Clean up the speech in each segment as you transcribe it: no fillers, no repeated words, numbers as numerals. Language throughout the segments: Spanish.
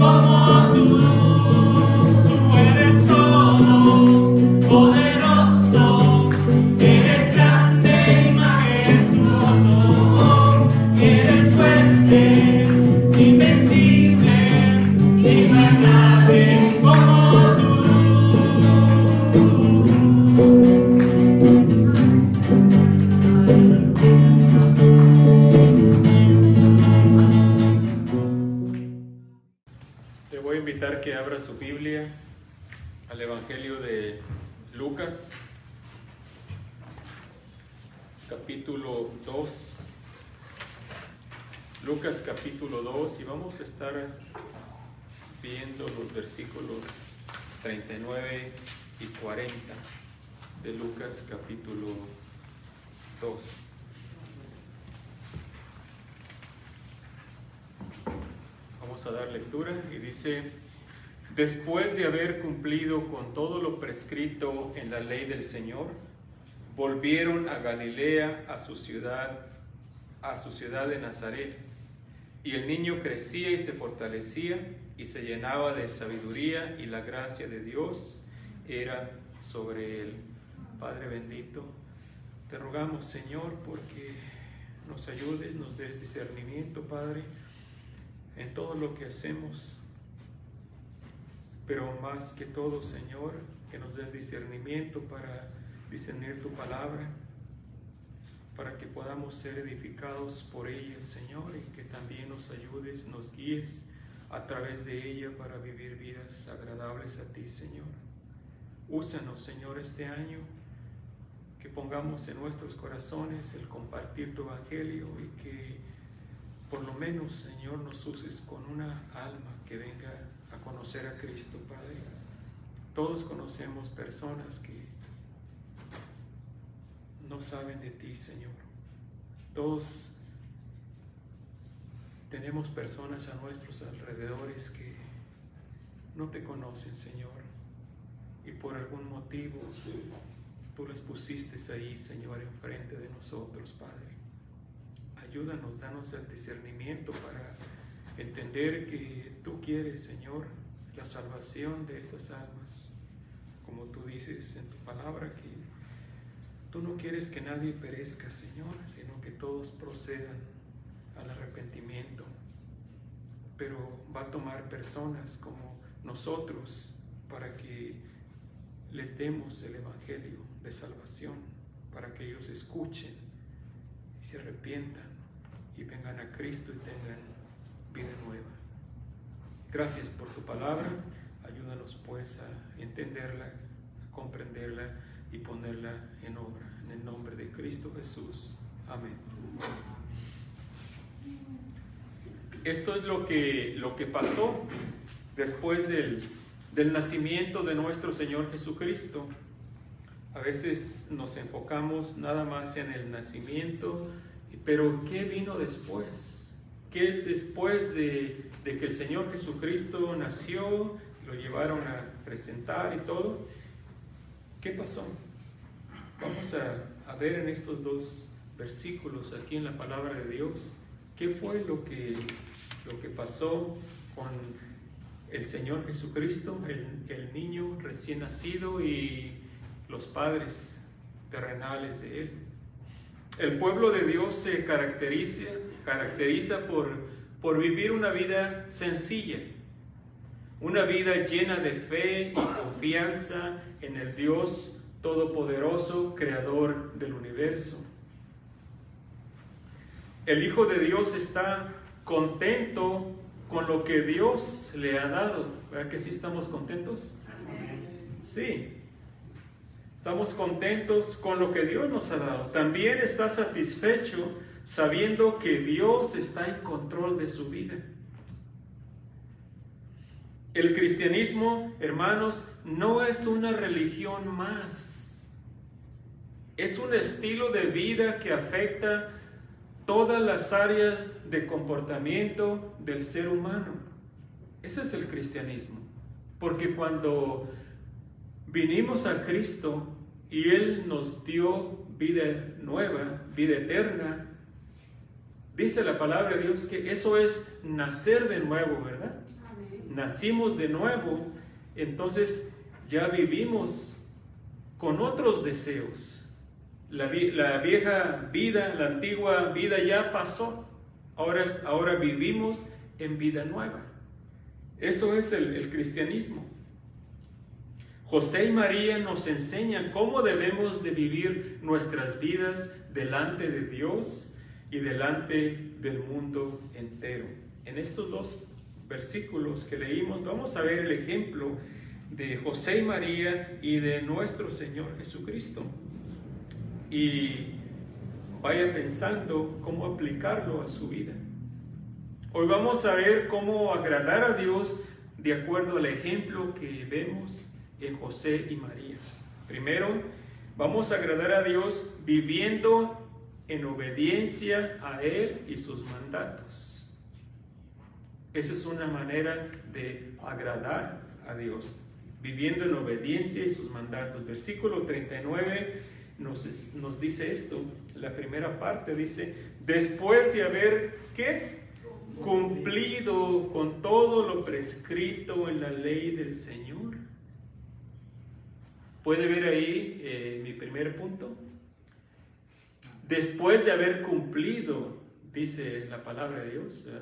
como tú eres todo, poderoso, eres grande y majestuoso, eres fuerte, invencible, y no hay nadie como tú. Le voy a invitar que abra su Biblia al Evangelio de Lucas, capítulo 2. Lucas capítulo 2, y vamos a estar viendo los versículos 39 y 40 de Lucas capítulo 2. Vamos a dar lectura y dice: después de haber cumplido con todo lo prescrito en la ley del Señor, volvieron a Galilea, a su ciudad de Nazaret. Y el niño crecía y se fortalecía y se llenaba de sabiduría, y la gracia de Dios era sobre él. Padre bendito, te rogamos, Señor, porque nos ayudes, nos des discernimiento, Padre, en todo lo que hacemos, pero más que todo, Señor, que nos des discernimiento para discernir tu palabra, para que podamos ser edificados por ella, Señor, y que también nos ayudes, nos guíes a través de ella para vivir vidas agradables a ti, Señor. Úsanos, Señor, este año, que pongamos en nuestros corazones el compartir tu evangelio, y que por lo menos, Señor, nos uses con una alma que venga a conocer a Cristo, Padre. Todos conocemos personas que no saben de ti, Señor. Todos tenemos personas a nuestros alrededores que no te conocen, Señor, y por algún motivo tú las pusiste ahí, Señor, enfrente de nosotros, Padre. Ayúdanos, danos el discernimiento para entender que tú quieres, Señor, la salvación de esas almas, como tú dices en tu palabra, que tú no quieres que nadie perezca, Señor, sino que todos procedan al arrepentimiento. Pero va a tomar personas como nosotros para que les demos el evangelio de salvación, para que ellos escuchen y se arrepientan y vengan a Cristo y tengan vida nueva. Gracias por tu palabra. Ayúdanos pues a entenderla, a comprenderla y ponerla en obra. En el nombre de Cristo Jesús. Amén. Esto es lo que pasó después del nacimiento de nuestro Señor Jesucristo. A veces nos enfocamos nada más en el nacimiento, pero ¿qué vino después? ¿Qué es después de que el Señor Jesucristo nació, lo llevaron a presentar y todo? ¿Qué pasó? Vamos a ver en estos dos versículos aquí en la palabra de Dios qué fue lo que pasó con el Señor Jesucristo, el niño recién nacido, y los padres terrenales de él. El pueblo de Dios se caracteriza por vivir una vida sencilla, una vida llena de fe y confianza en el Dios Todopoderoso, Creador del universo. El Hijo de Dios está contento con lo que Dios le ha dado. ¿Verdad que sí estamos contentos? Sí. Estamos contentos con lo que Dios nos ha dado. También está satisfecho sabiendo que Dios está en control de su vida. El cristianismo, hermanos, no es una religión más. Es un estilo de vida que afecta todas las áreas de comportamiento del ser humano. Ese es el cristianismo. Porque cuando vinimos a Cristo y Él nos dio vida nueva, vida eterna, dice la palabra de Dios que eso es nacer de nuevo, ¿verdad? nacimos de nuevo, entonces ya vivimos con otros deseos. La vieja vida, la antigua vida ya pasó. Ahora vivimos en vida nueva. Eso es el cristianismo. José y María nos enseñan cómo debemos de vivir nuestras vidas delante de Dios y delante del mundo entero. En estos dos versículos que leímos vamos a ver el ejemplo de José y María y de nuestro Señor Jesucristo. Y vaya pensando cómo aplicarlo a su vida. Hoy vamos a ver cómo agradar a Dios de acuerdo al ejemplo que vemos en José y María. Primero, vamos a agradar a Dios viviendo en obediencia a Él y sus mandatos. Esa es una manera de agradar a Dios, viviendo en obediencia y sus mandatos. Versículo 39 nos dice esto. La primera parte dice: después de haber, ¿qué? Cumplido con todo lo prescrito en la ley del Señor. ¿Puede ver ahí mi primer punto? Después de haber cumplido, dice la palabra de Dios, ¿eh?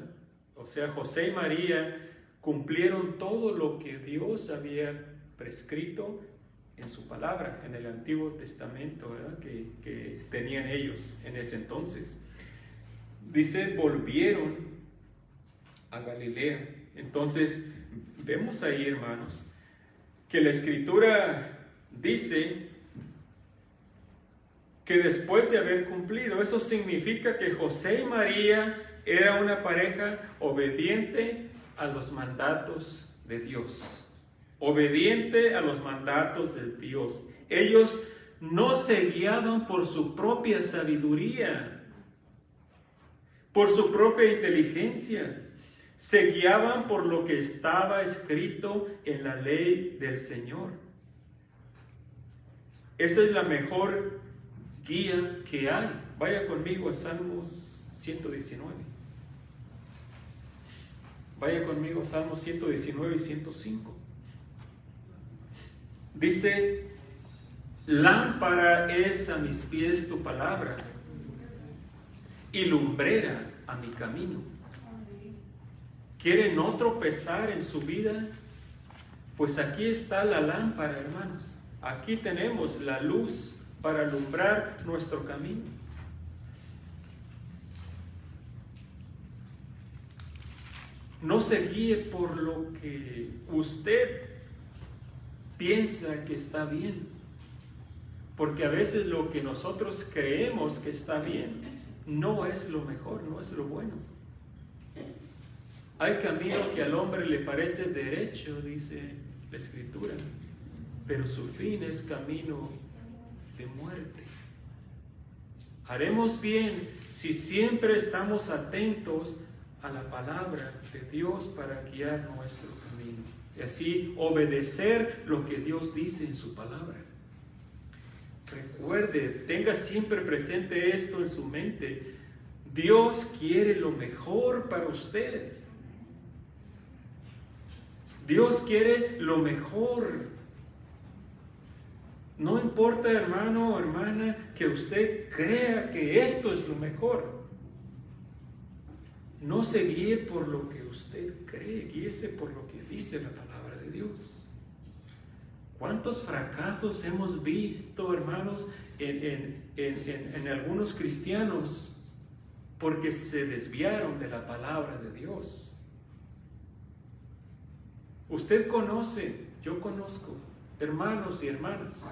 O sea, José y María cumplieron todo lo que Dios había prescrito en su palabra, en el Antiguo Testamento, ¿verdad? Que tenían ellos en ese entonces. Dice, volvieron a Galilea. Entonces, vemos ahí, hermanos, que la Escritura dice que después de haber cumplido, eso significa que José y María era una pareja obediente a los mandatos de Dios. Obediente a los mandatos de Dios. Ellos no se guiaban por su propia sabiduría, por su propia inteligencia. Se guiaban por lo que estaba escrito en la ley del Señor. Esa es la mejor guía que hay. Vaya conmigo a Salmos 119. Vaya conmigo a Salmos 119 y 105. Dice, lámpara es a mis pies tu palabra y lumbrera a mi camino. ¿Quiere no tropezar en su vida? Pues aquí está la lámpara, hermanos. Aquí tenemos la luz para alumbrar nuestro camino. No se guíe por lo que usted piensa que está bien, porque a veces lo que nosotros creemos que está bien no es lo mejor, no es lo bueno. Hay camino que al hombre le parece derecho, dice la Escritura, pero su fin es camino de muerte. Haremos bien si siempre estamos atentos a la palabra de Dios para guiar nuestro camino y así obedecer lo que Dios dice en su palabra. Recuerde, tenga siempre presente esto en su mente. Dios quiere lo mejor para usted. Dios quiere lo mejor. No importa, hermano o hermana, que usted crea que esto es lo mejor. No se guíe por lo que usted cree, guíese por lo que dice la palabra de Dios. ¿Cuántos fracasos hemos visto, hermanos, en algunos cristianos porque se desviaron de la palabra de Dios? Usted conoce, yo conozco, hermanos y hermanas,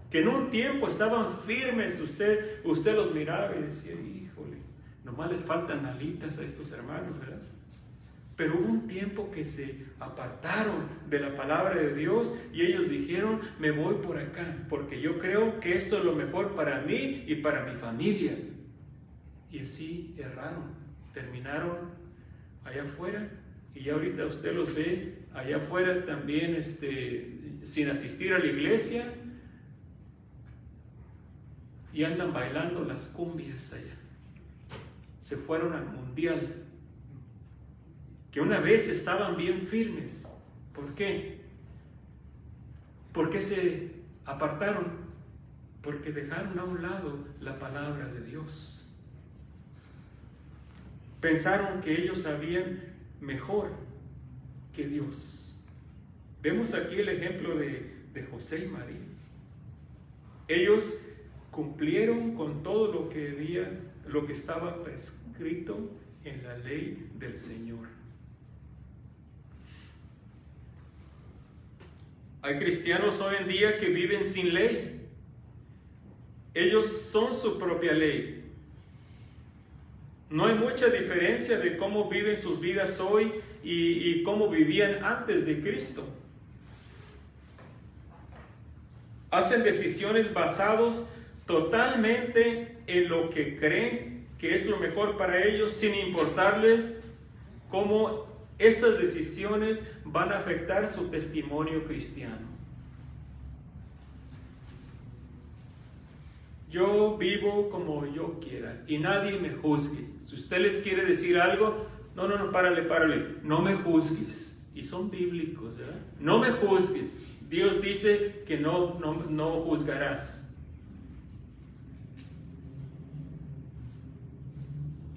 que en un tiempo estaban firmes, usted los miraba y decía, híjole, nomás les faltan alitas a estos hermanos, ¿verdad? Pero hubo un tiempo que se apartaron de la palabra de Dios y ellos dijeron, me voy por acá, porque yo creo que esto es lo mejor para mí y para mi familia. Y así erraron, terminaron allá afuera y ya ahorita usted los ve allá afuera también sin asistir a la iglesia y andan bailando las cumbias allá. Se fueron al mundial. que una vez estaban bien firmes. ¿Por qué? ¿Por qué se apartaron? Porque dejaron a un lado la palabra de Dios. Pensaron que ellos sabían mejor que Dios. Vemos aquí el ejemplo de José y María. Ellos cumplieron con todo lo que estaba prescrito en la ley del Señor. Hay cristianos hoy en día que viven sin ley. Ellos son su propia ley. No hay mucha diferencia de cómo viven sus vidas hoy y cómo vivían antes de Cristo. Hacen decisiones basadas totalmente en lo que creen que es lo mejor para ellos, sin importarles cómo estas decisiones van a afectar su testimonio cristiano. Yo vivo como yo quiera y nadie me juzgue. Si usted les quiere decir algo, no, párale, no me juzgues. Y son bíblicos, ¿verdad? No me juzgues. Dios dice que no juzgarás.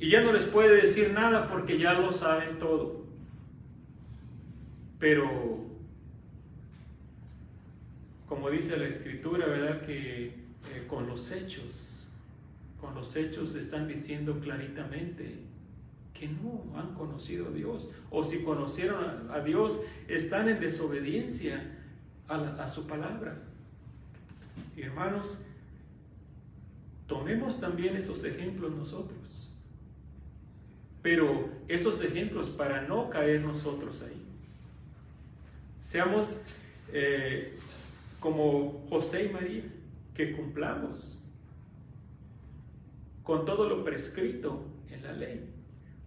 Y ya no les puede decir nada porque ya lo saben todo. Pero, como dice la Escritura, ¿verdad? Que con los hechos están diciendo claritamente que no han conocido a Dios. O si conocieron a Dios, están en desobediencia a su palabra. Y hermanos, tomemos también esos ejemplos nosotros. Pero esos ejemplos para no caer nosotros ahí. Seamos como José y María, que cumplamos con todo lo prescrito en la ley.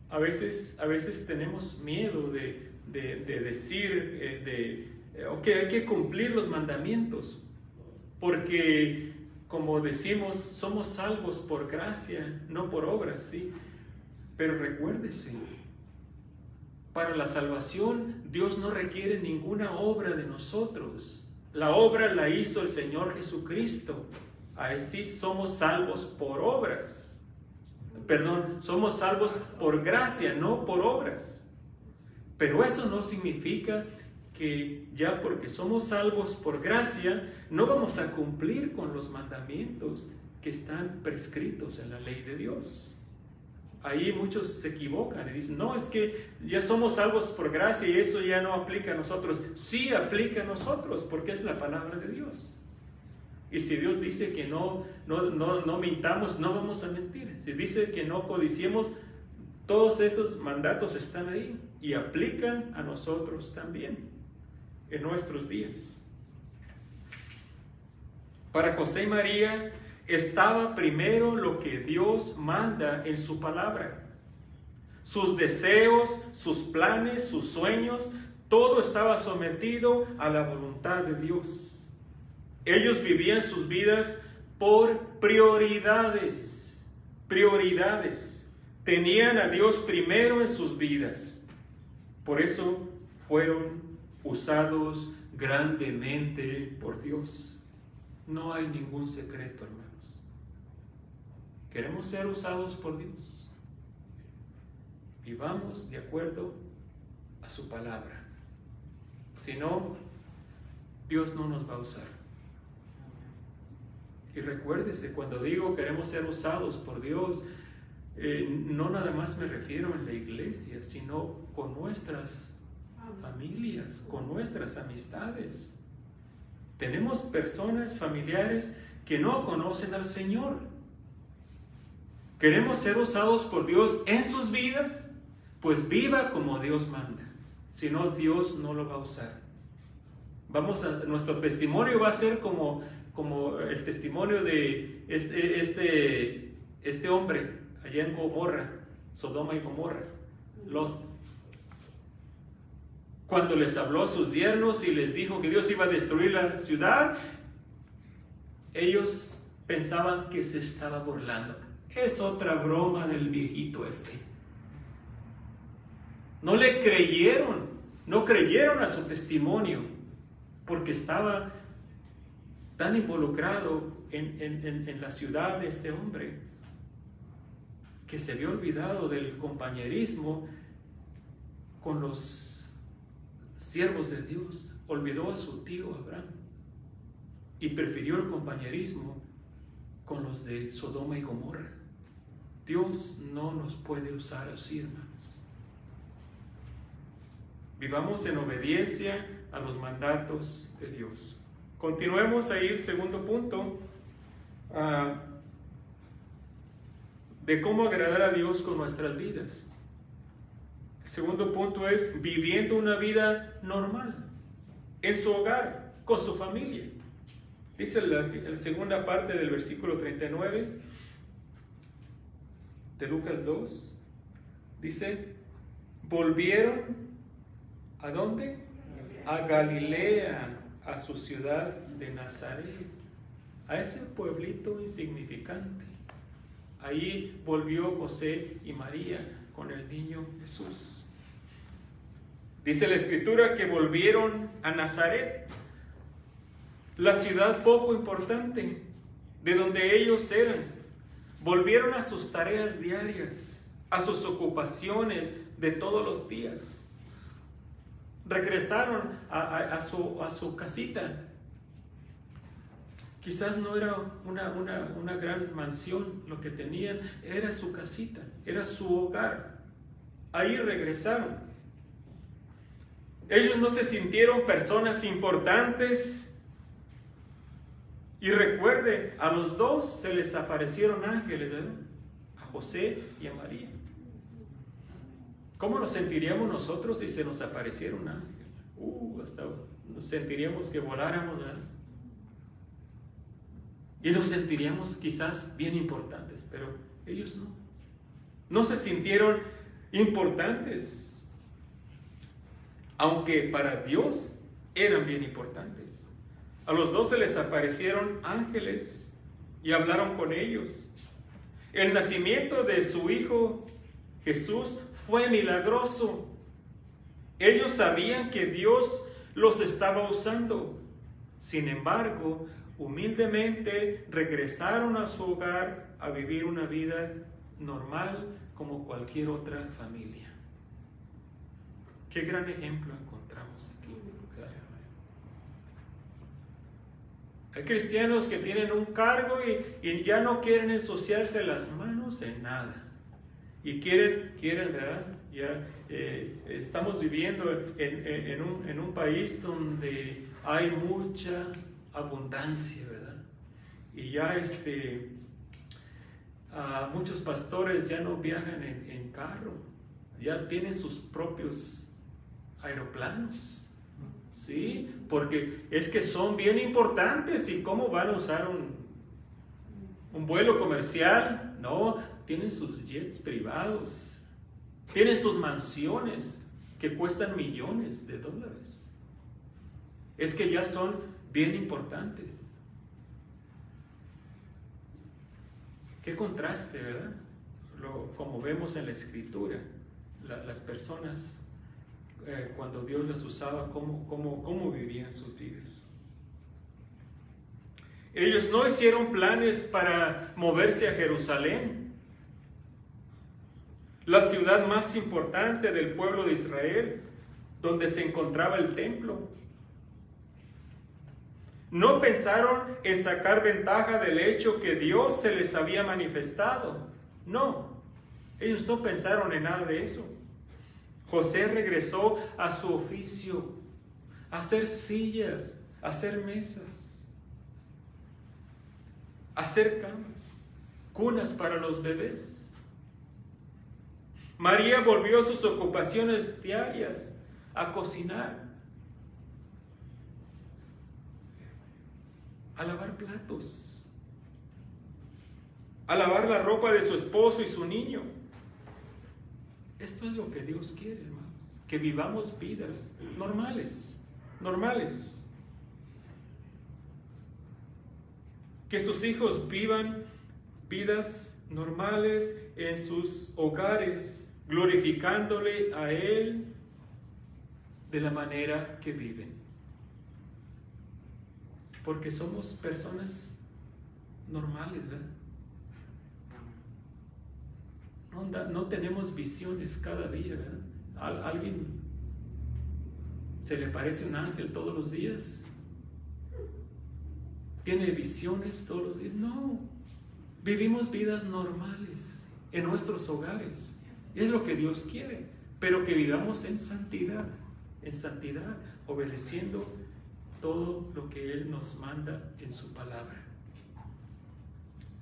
A veces tenemos miedo de decir, ok, hay que cumplir los mandamientos, porque como decimos, somos salvos por gracia, no por obras, ¿sí? Pero recuérdese, para la salvación Dios no requiere ninguna obra de nosotros. La obra la hizo el Señor Jesucristo. Así somos salvos por obras. Perdón, somos salvos por gracia, no por obras. Pero eso no significa que ya porque somos salvos por gracia, no vamos a cumplir con los mandamientos que están prescritos en la ley de Dios. Ahí muchos se equivocan y dicen, no, es que ya somos salvos por gracia y eso ya no aplica a nosotros. Sí aplica a nosotros porque es la palabra de Dios. Y si Dios dice que no mintamos, no vamos a mentir. Si dice que no codiciemos, todos esos mandatos están ahí y aplican a nosotros también en nuestros días. Para José y María estaba primero lo que Dios manda en su palabra. Sus deseos, sus planes, sus sueños, todo estaba sometido a la voluntad de Dios. Ellos vivían sus vidas por prioridades. Tenían a Dios primero en sus vidas. Por eso fueron usados grandemente por Dios. No hay ningún secreto, hermanos. Queremos ser usados por Dios. Vivamos de acuerdo a su palabra. Si no, Dios no nos va a usar. Y recuérdese, cuando digo queremos ser usados por Dios, no nada más me refiero en la iglesia, sino con nuestras familias, con nuestras amistades. Tenemos personas, familiares, que no conocen al Señor. ¿Queremos ser usados por Dios en sus vidas? Pues viva como Dios manda. Si no, Dios no lo va a usar. Nuestro testimonio va a ser como el testimonio de este hombre allá en Gomorra, Sodoma y Gomorra, Lot. Cuando les habló a sus yernos y les dijo que Dios iba a destruir la ciudad, ellos pensaban que se estaba burlando. Es otra broma del viejito este. No le creyeron, no creyeron a su testimonio, porque estaba tan involucrado en la ciudad de este hombre, que se había olvidado del compañerismo con los siervos de Dios. Olvidó a su tío Abraham y prefirió el compañerismo con los de Sodoma y Gomorra. Dios no nos puede usar así, hermanos. Vivamos en obediencia a los mandatos de Dios. Continuemos ahí el segundo punto, de cómo agradar a Dios con nuestras vidas. El segundo punto es viviendo una vida normal, en su hogar, con su familia. Dice la segunda parte del versículo 39 de Lucas 2. Dice, volvieron, ¿a dónde? A Galilea, a su ciudad de Nazaret, a ese pueblito insignificante. Ahí volvió José y María con el niño Jesús. Dice la Escritura que volvieron a Nazaret, la ciudad poco importante de donde ellos eran. Volvieron a sus tareas diarias, a sus ocupaciones de todos los días. Regresaron a su casita. Quizás no era una gran mansión lo que tenían, era su casita, era su hogar. Ahí regresaron. Ellos no se sintieron personas importantes. Y recuerde, a los dos se les aparecieron ángeles, ¿verdad? A José y a María. ¿Cómo nos sentiríamos nosotros si se nos apareciera un ángel? Hasta nos sentiríamos que voláramos, ¿verdad? Y nos sentiríamos quizás bien importantes, pero ellos no. No se sintieron importantes, aunque para Dios eran bien importantes. A los dos se les aparecieron ángeles y hablaron con ellos. El nacimiento de su hijo Jesús fue milagroso. Ellos sabían que Dios los estaba usando. Sin embargo, humildemente regresaron a su hogar a vivir una vida normal como cualquier otra familia. Qué gran ejemplo encontramos aquí. Hay cristianos que tienen un cargo y ya no quieren ensuciarse las manos en nada. Y quieren, ¿verdad? Ya estamos viviendo en un país donde hay mucha abundancia, ¿verdad? Y ya muchos pastores ya no viajan en carro, ya tienen sus propios aeroplanos, ¿sí? Porque es que son bien importantes. ¿Y cómo van a usar un vuelo comercial? No, tienen sus jets privados, tienen sus mansiones que cuestan millones de dólares. Es que ya son bien importantes. Qué contraste, ¿verdad? Como vemos en la Escritura, las personas cuando Dios las usaba, cómo vivían sus vidas. Ellos no hicieron planes para moverse a Jerusalén, la ciudad más importante del pueblo de Israel, donde se encontraba el templo. No pensaron en sacar ventaja del hecho que Dios se les había manifestado. No, ellos no pensaron en nada de eso. José regresó a su oficio, a hacer sillas, a hacer mesas, a hacer camas, cunas para los bebés. María volvió a sus ocupaciones diarias, a cocinar, a lavar platos, a lavar la ropa de su esposo y su niño. Esto es lo que Dios quiere, hermanos, que vivamos vidas normales. Que sus hijos vivan vidas normales en sus hogares, glorificándole a Él de la manera que viven. Porque somos personas normales, ¿verdad? No tenemos visiones cada día, ¿verdad? ¿Alguien se le parece un ángel todos los días? ¿Tiene visiones todos los días? No. Vivimos vidas normales en nuestros hogares. Es lo que Dios quiere, pero que vivamos en santidad, obedeciendo todo lo que Él nos manda en su palabra.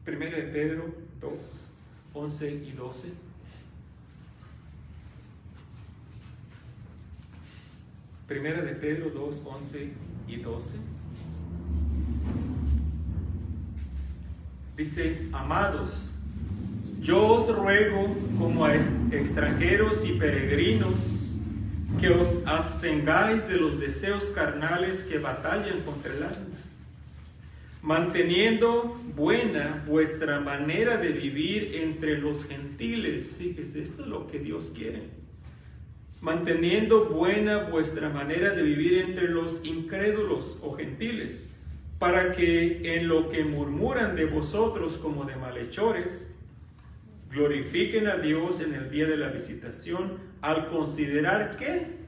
Primera de Pedro 2, 11 y 12. Primera de Pedro 2, 11 y 12. Dice: amados, yo os ruego como a extranjeros y peregrinos que os abstengáis de los deseos carnales que batallan contra el alma, manteniendo buena vuestra manera de vivir entre los gentiles. Fíjese, esto es lo que Dios quiere. Manteniendo buena vuestra manera de vivir entre los incrédulos o gentiles, para que en lo que murmuran de vosotros como de malhechores, glorifiquen a Dios en el día de la visitación, al considerar que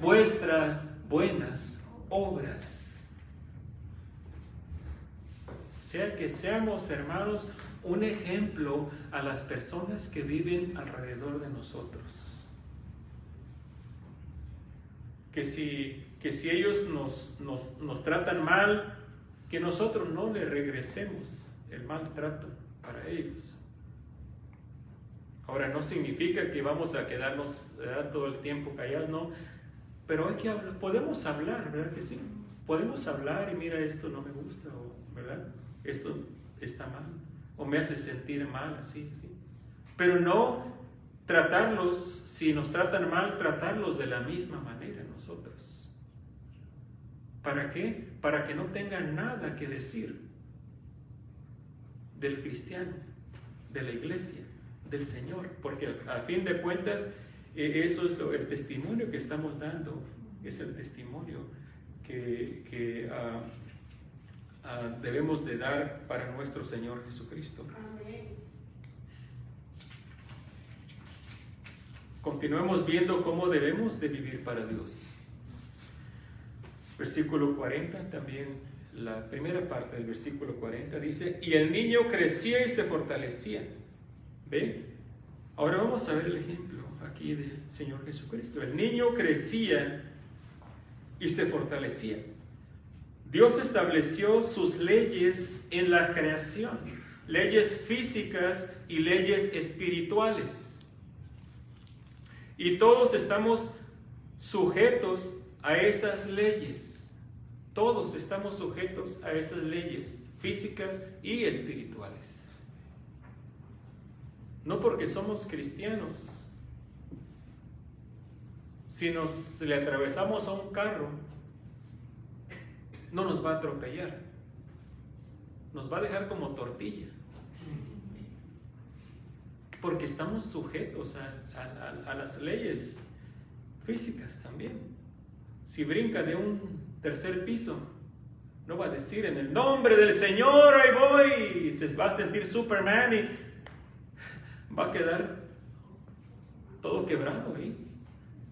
vuestras buenas obras. O sea, que seamos, hermanos, un ejemplo a las personas que viven alrededor de nosotros. Que si ellos nos tratan mal, que nosotros no le regresemos el maltrato para ellos. Ahora, no significa que vamos a quedarnos, ¿verdad?, todo el tiempo callados, no. Pero hay que hablar, podemos hablar, ¿verdad que sí? Podemos hablar y mira, esto no me gusta, o, ¿verdad? Esto está mal, o me hace sentir mal, así. Pero no tratarlos, si nos tratan mal, tratarlos de la misma manera nosotros. ¿Para qué? Para que no tengan nada que decir del cristiano, de la iglesia, del Señor, porque a fin de cuentas eso es el testimonio que estamos dando, es el testimonio que debemos de dar para nuestro Señor Jesucristo. Amén. Continuemos viendo cómo debemos de vivir para Dios. Versículo 40, también la primera parte del versículo 40 dice: y el niño crecía y se fortalecía. ¿Ven? Ahora vamos a ver el ejemplo aquí del Señor Jesucristo. El niño crecía y se fortalecía. Dios estableció sus leyes en la creación, leyes físicas y leyes espirituales. Y todos estamos sujetos a esas leyes. Todos estamos sujetos a esas leyes físicas y espirituales. No porque somos cristianos. Si le atravesamos a un carro, no nos va a atropellar. Nos va a dejar como tortilla. Porque estamos sujetos a las leyes físicas también. Si brinca de un tercer piso, no va a decir: en el nombre del Señor, ahí voy, y se va a sentir Superman y va a quedar todo quebrado ahí.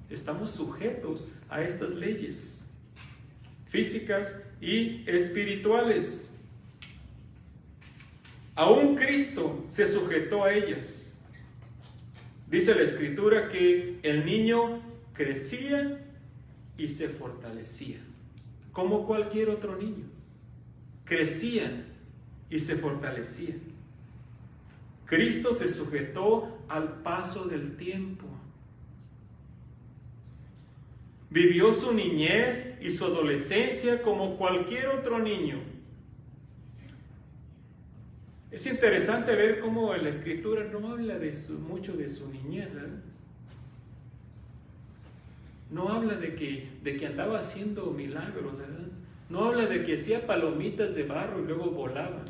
Estamos sujetos a estas leyes físicas y espirituales. Aún Cristo se sujetó a ellas. Dice la Escritura que el niño crecía y se fortalecía, como cualquier otro niño. Crecía y se fortalecía. Cristo se sujetó al paso del tiempo. Vivió su niñez y su adolescencia como cualquier otro niño. Es interesante ver cómo la Escritura no habla mucho de su niñez, ¿verdad? No habla de que andaba haciendo milagros, ¿verdad? No habla de que hacía palomitas de barro y luego volaba.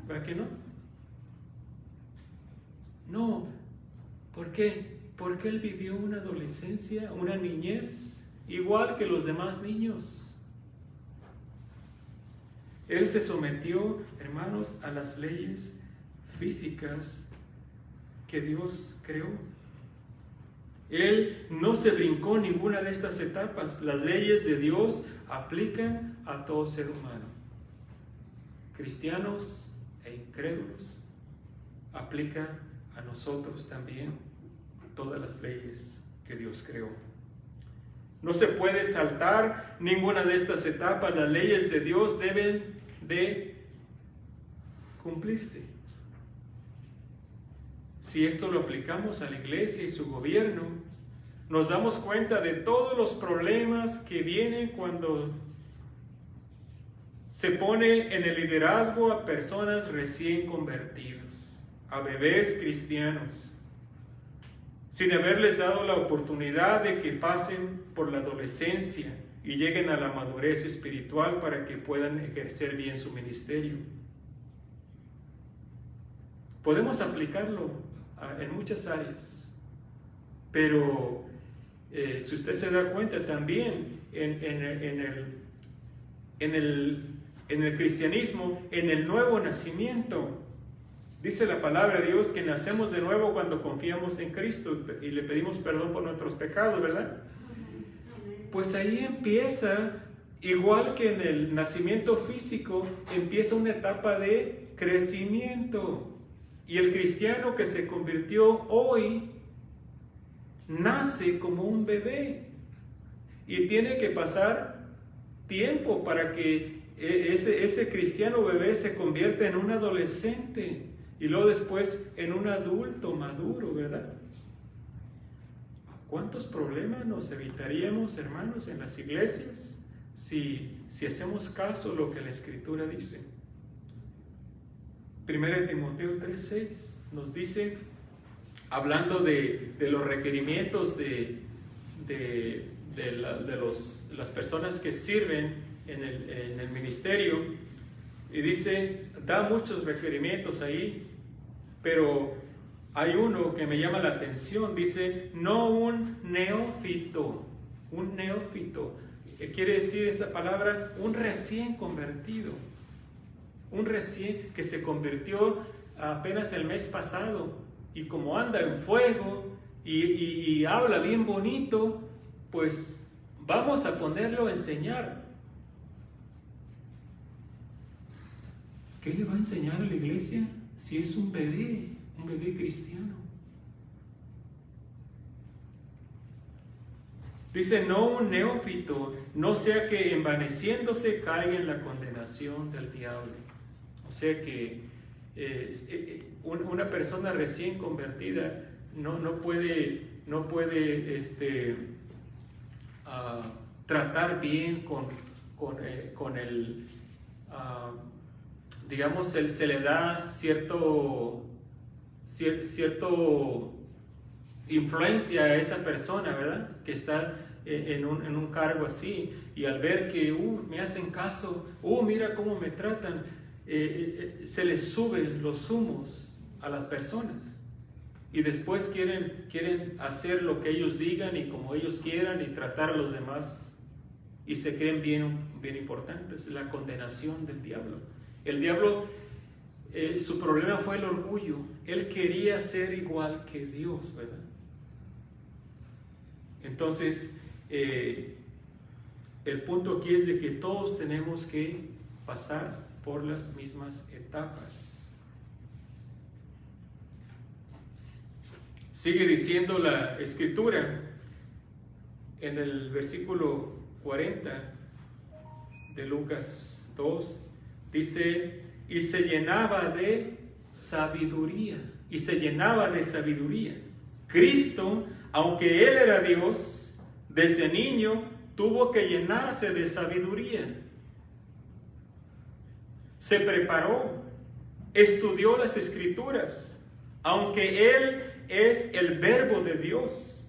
¿Verdad que no? No. ¿Por qué? Porque él vivió una adolescencia, una niñez, igual que los demás niños. Él se sometió, hermanos, a las leyes físicas que Dios creó. Él no se brincó ninguna de estas etapas. Las leyes de Dios aplican a todo ser humano, cristianos e incrédulos. Aplica a nosotros también todas las leyes que Dios creó. No se puede saltar ninguna de estas etapas. Las leyes de Dios deben de cumplirse. Si esto lo aplicamos a la iglesia y su gobierno, nos damos cuenta de todos los problemas que vienen cuando se pone en el liderazgo a personas recién convertidos, a bebés cristianos, sin haberles dado la oportunidad de que pasen por la adolescencia y lleguen a la madurez espiritual para que puedan ejercer bien su ministerio. Podemos aplicarlo en muchas áreas, pero si usted se da cuenta también en el cristianismo, en el nuevo nacimiento, dice la palabra de Dios que nacemos de nuevo cuando confiamos en Cristo y le pedimos perdón por nuestros pecados, ¿verdad? Pues ahí empieza, igual que en el nacimiento físico, empieza una etapa de crecimiento. Y el cristiano que se convirtió hoy nace como un bebé y tiene que pasar tiempo para que ese cristiano bebé se convierta en un adolescente y luego después en un adulto maduro, ¿verdad? ¿Cuántos problemas nos evitaríamos, hermanos, en las iglesias si hacemos caso a lo que la Escritura dice? 1 Timoteo 3:6 nos dice, hablando de los requerimientos de las personas que sirven en el ministerio, y dice, da muchos requerimientos ahí, pero hay uno que me llama la atención, dice, no un neófito, quiere decir esa palabra, un recién convertido. Un recién que se convirtió apenas el mes pasado y como anda en fuego y habla bien bonito, pues vamos a ponerlo a enseñar. ¿Qué le va a enseñar a la iglesia si es un bebé cristiano? Dice, no un neófito, no sea que envaneciéndose caiga en la condenación del diablo. O sea que una persona recién convertida no puede tratar bien con el, digamos, se le da cierto influencia a esa persona, ¿verdad? Que está en un cargo así, y al ver que me hacen caso, mira cómo me tratan, se les suben los humos a las personas y después quieren hacer lo que ellos digan y como ellos quieran y tratar a los demás y se creen bien importantes. La condenación del diablo. El diablo, su problema fue el orgullo. Él quería ser igual que Dios, ¿verdad? Entonces, el punto aquí es de que todos tenemos que pasar por las mismas etapas. Sigue diciendo la Escritura en el versículo 40 de Lucas 2, dice, y se llenaba de sabiduría, Cristo, aunque Él era Dios, desde niño tuvo que llenarse de sabiduría. Se preparó, estudió las Escrituras, aunque Él es el Verbo de Dios.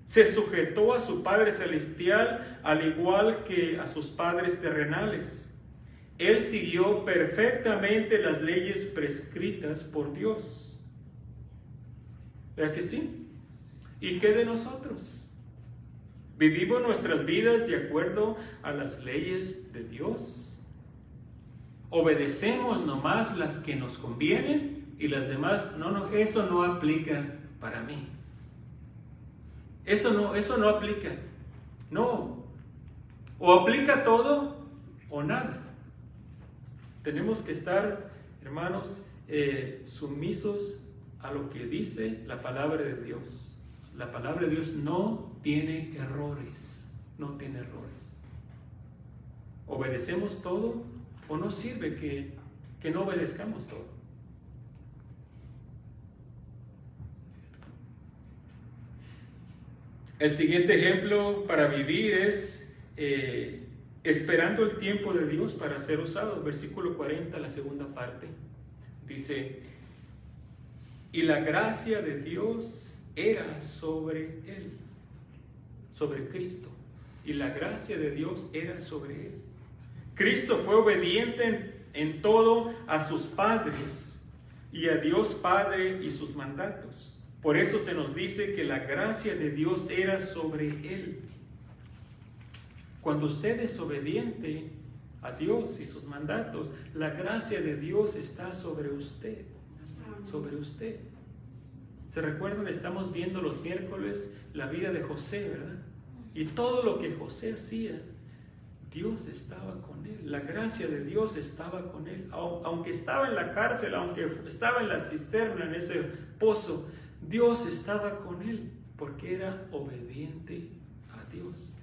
Se sujetó a su Padre Celestial al igual que a sus padres terrenales. Él siguió perfectamente las leyes prescritas por Dios. ¿Verdad que sí? ¿Y qué de nosotros? ¿Vivimos nuestras vidas de acuerdo a las leyes de Dios? ¿Obedecemos nomás las que nos convienen y las demás? No, eso no aplica para mí. Eso no aplica. No. O aplica todo o nada. Tenemos que estar, hermanos, sumisos a lo que dice la palabra de Dios. La palabra de Dios no tiene errores. No tiene errores. ¿Obedecemos todo o no sirve que no obedezcamos todo? El siguiente ejemplo para vivir es esperando el tiempo de Dios para ser usado. Versículo 40, la segunda parte. Dice, y la gracia de Dios era sobre él, sobre Cristo. Y la gracia de Dios era sobre él. Cristo fue obediente en todo a sus padres y a Dios Padre y sus mandatos. Por eso se nos dice que la gracia de Dios era sobre él. Cuando usted es obediente a Dios y sus mandatos, la gracia de Dios está sobre usted. Sobre usted. ¿Se recuerdan? Estamos viendo los miércoles la vida de José, ¿verdad? Y todo lo que José hacía, Dios estaba con él. La gracia de Dios estaba con él. Aunque estaba en la cárcel, aunque estaba en la cisterna, en ese pozo, Dios estaba con él porque era obediente a Dios.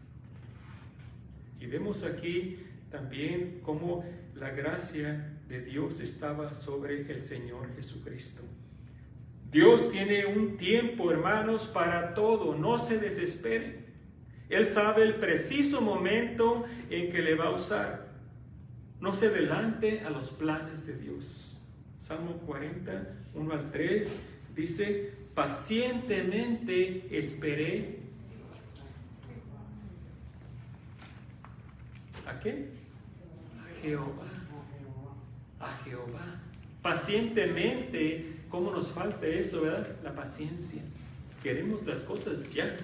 Y vemos aquí también cómo la gracia de Dios estaba sobre el Señor Jesucristo. Dios tiene un tiempo, hermanos, para todo. No se desespere. Él sabe el preciso momento en que le va a usar. No se adelante a los planes de Dios. Salmo 40, 1 al 3 dice, pacientemente esperé. ¿A quién? A Jehová. A Jehová. Pacientemente. ¿Cómo nos falta eso, verdad? La paciencia. Queremos las cosas ya.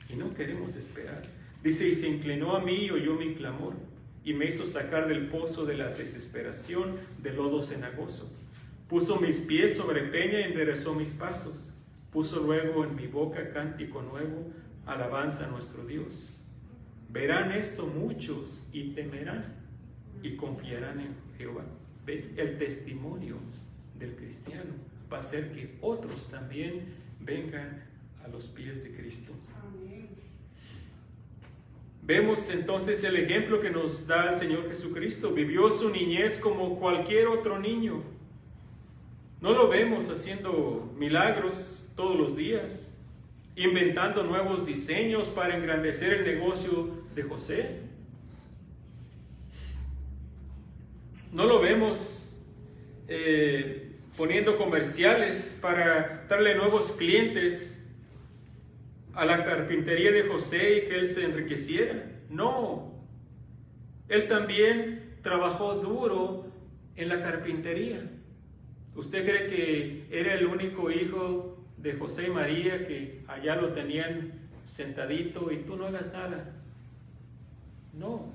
Y no queremos esperar. Dice, y se inclinó a mí y oyó mi clamor. Y me hizo sacar del pozo de la desesperación, del lodo cenagoso. Puso mis pies sobre peña y enderezó mis pasos. Puso luego en mi boca cántico nuevo, alabanza a nuestro Dios. Verán esto muchos y temerán y confiarán en Jehová. ¿Ve? El testimonio del cristiano va a hacer que otros también vengan a los pies de Cristo. Amén. Vemos entonces el ejemplo que nos da el Señor Jesucristo. Vivió su niñez como cualquier otro niño. No lo vemos haciendo milagros todos los días, inventando nuevos diseños para engrandecer el negocio de José. No lo vemos poniendo comerciales para darle nuevos clientes a la carpintería de José y que él se enriqueciera. No, él también trabajó duro en la carpintería. ¿Usted cree que era el único hijo de José y María que allá lo tenían sentadito y tú no hagas nada? No,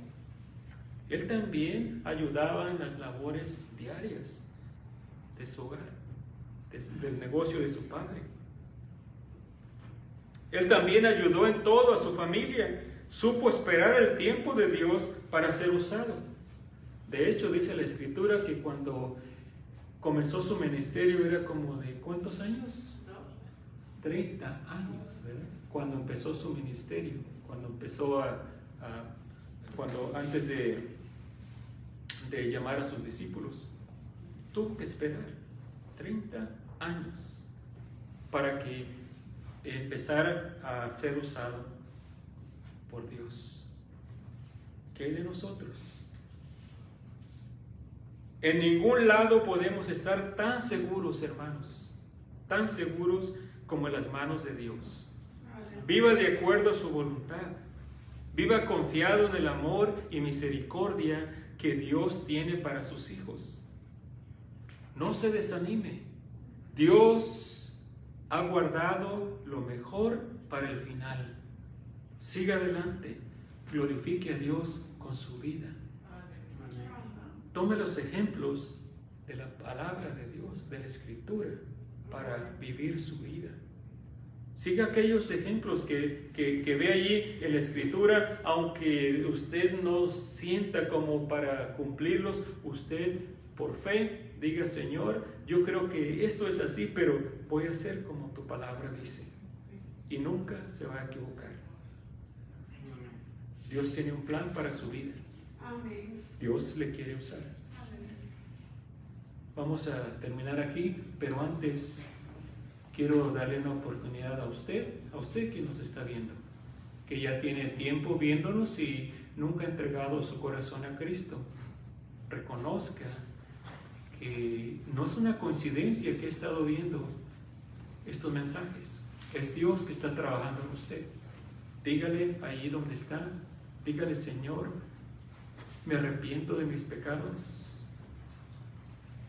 él también ayudaba en las labores diarias de su hogar, del negocio de su padre. Él también ayudó en todo a su familia. Supo esperar el tiempo de Dios para ser usado. De hecho, dice la Escritura que cuando comenzó su ministerio era como de ¿cuántos años? 30 años, ¿verdad? Cuando empezó su ministerio, cuando empezó antes de llamar a sus discípulos. Tuvo que esperar 30 años para que empezara a ser usado por Dios. ¿Qué hay de nosotros? En ningún lado podemos estar tan seguros, hermanos, tan seguros como en las manos de Dios. Viva de acuerdo a su voluntad. Viva confiado en el amor y misericordia que Dios tiene para sus hijos. No se desanime. Dios Ha guardado lo mejor para el final. Siga adelante. Glorifique a Dios con su vida. Tome los ejemplos de la palabra de Dios, de la Escritura, para vivir su vida. Siga aquellos ejemplos que ve allí en la Escritura, aunque usted no sienta como para cumplirlos, usted por fe diga: Señor, yo creo que esto es así, pero voy a hacer como tu palabra dice. Y nunca se va a equivocar. Dios tiene un plan para su vida. Dios le quiere usar. Vamos a terminar aquí, pero antes quiero darle una oportunidad a usted que nos está viendo, que ya tiene tiempo viéndonos y nunca ha entregado su corazón a Cristo. Reconozca que no es una coincidencia que he estado viendo estos mensajes. Es Dios que está trabajando en usted. Dígale ahí donde está, dígale: Señor, me arrepiento de mis pecados,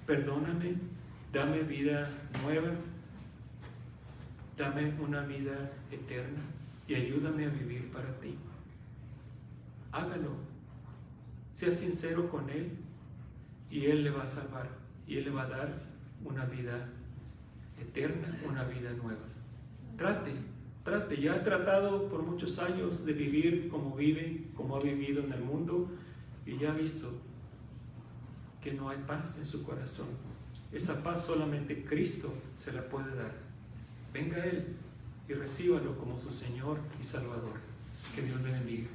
perdóname, dame vida nueva, dame una vida eterna y ayúdame a vivir para ti. Hágalo, sea sincero con Él y Él le va a salvar y Él le va a dar una vida eterna, una vida nueva. Trate, ya ha tratado por muchos años de vivir como vive, como ha vivido en el mundo, y ya ha visto que no hay paz en su corazón. Esa paz solamente Cristo se la puede dar. Venga a Él y recíbalo como su Señor y Salvador. Que Dios le bendiga.